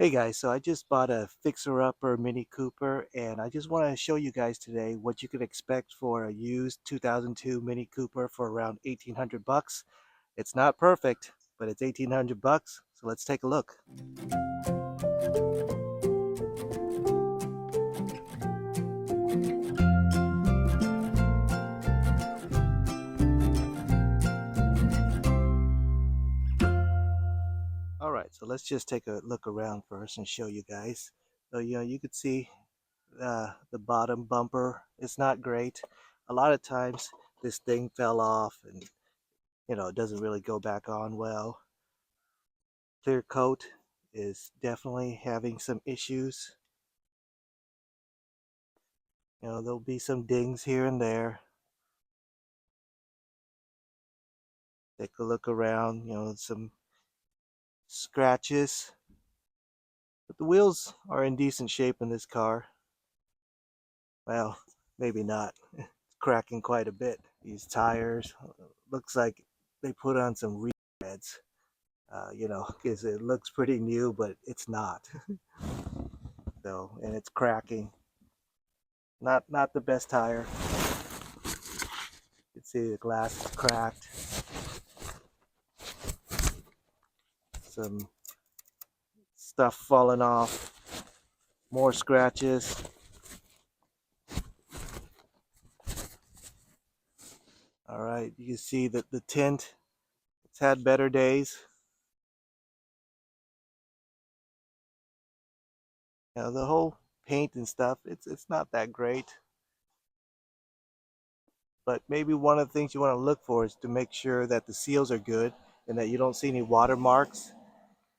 Hey guys, so I just bought a fixer-upper Mini Cooper and I just want to show you guys today what you can expect for a used 2002 Mini Cooper for around 1800 bucks. It's not perfect, but it's 1800 bucks, so let's take a look. All right, so let's just take a look around first and show you guys. So, you could see the bottom bumper is not great. A lot of times this thing fell off and it doesn't really go back on well. Clear coat is definitely having some issues. There'll be some dings here and there. Take a look around, some scratches. But the wheels are in decent shape in this car. Well, maybe not. It's cracking quite a bit. These tires, looks like they put on some retreads, because it looks pretty new, but it's not. So, and it's cracking. Not the best tire. You can see the glass is cracked. Some stuff falling off, more scratches. All right, you can see that the tint, it's had better days. The whole paint and stuff, it's not that great. But maybe one of the things you want to look for is to make sure that the seals are good and that you don't see any watermarks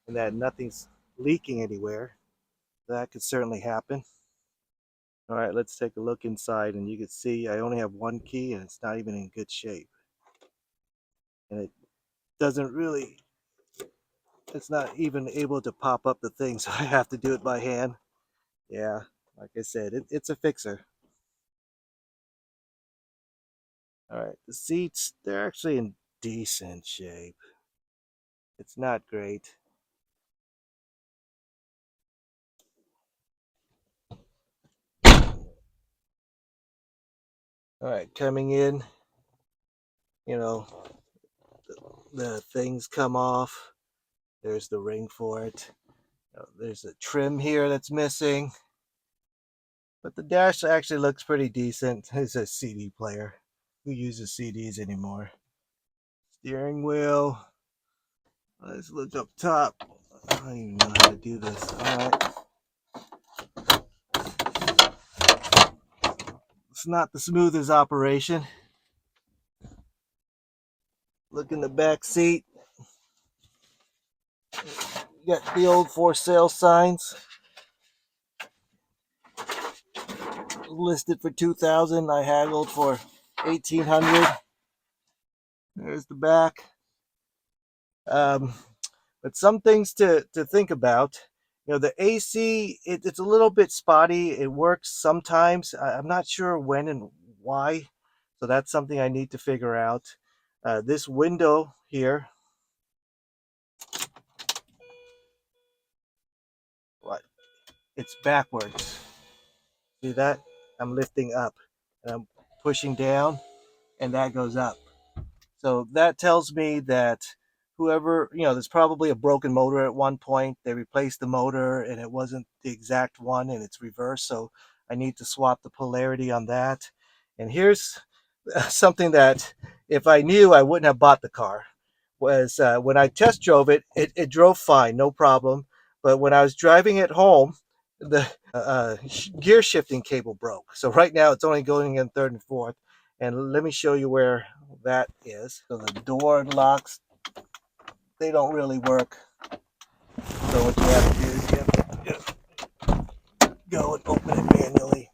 and that nothing's leaking anywhere. That could certainly happen. All right, let's take a look inside, and you can see I only have one key and it's not even in good shape. And it doesn't really, it's not even able to pop up the thing, so I have to do it by hand. Yeah, like I said, it's a fixer. All right, the seats, they're actually in decent shape. It's not great. All right, coming in, you know, the things come off. There's the ring for it. There's a trim here that's missing. But the dash actually looks pretty decent. It's a CD player. Who uses CDs anymore? Steering wheel. Let's look up top. I don't even know how to do this. All right. It's not the smoothest operation. Look in the back seat. You got the old for sale signs. Listed for 2,000. I haggled for 1,800. There's the back. Um, but some things to think about. The AC, it's a little bit spotty. It works sometimes. I'm not sure when and why. So that's something I need to figure out. This window here, what? It's backwards. See that? I'm lifting up and I'm pushing down and that goes up. So that tells me that whoever, there's probably a broken motor at one point. They replaced the motor and it wasn't the exact one and it's reversed. So I need to swap the polarity on that. And here's something that if I knew, I wouldn't have bought the car. Was when I test drove it, it drove fine, no problem. But when I was driving it home, the gear shifting cable broke. So right now it's only going in third and fourth. And let me show you where that is. So the door locks, they don't really work. So what you have to do is you have to go and open it manually.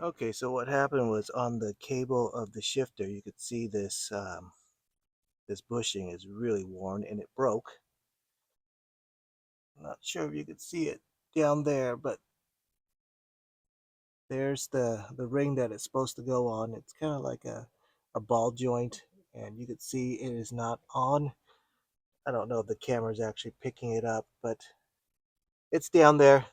Okay, so what happened was on the cable of the shifter, you could see this bushing is really worn and it broke. I'm not sure if you could see it down there, but there's the ring that it's supposed to go on. It's kind of like a ball joint, and you can see it is not on. I don't know if the camera's actually picking it up, but it's down there.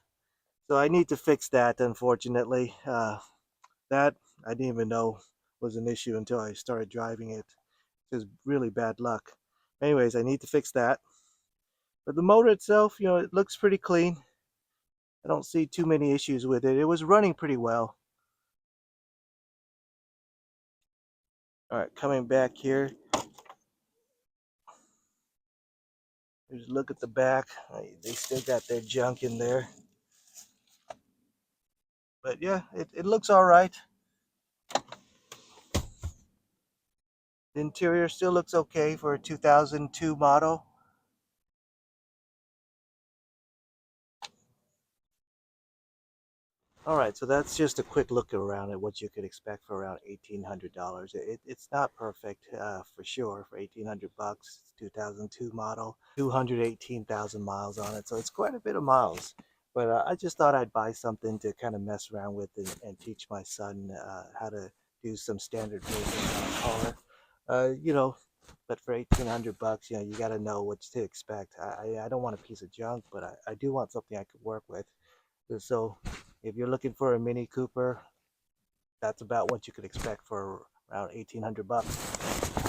So I need to fix that, unfortunately. That I didn't even know was an issue until I started driving it. It's really bad luck. Anyways, I need to fix that. But the motor itself, it looks pretty clean. I don't see too many issues with it. It was running pretty well. All right, coming back here. Just look at the back. They still got their junk in there. But yeah, it looks all right. The interior still looks okay for a 2002 model. All right, so that's just a quick look around at what you could expect for around $1,800. It's not perfect for sure for 1,800 bucks. It's 2002 model, 218,000 miles on it, so it's quite a bit of miles. But I just thought I'd buy something to kind of mess around with and teach my son how to do some standard movement on a car. But for 1,800 bucks, you got to know what to expect. I don't want a piece of junk, but I do want something I could work with. So if you're looking for a Mini Cooper, that's about what you could expect for around 1,800 bucks.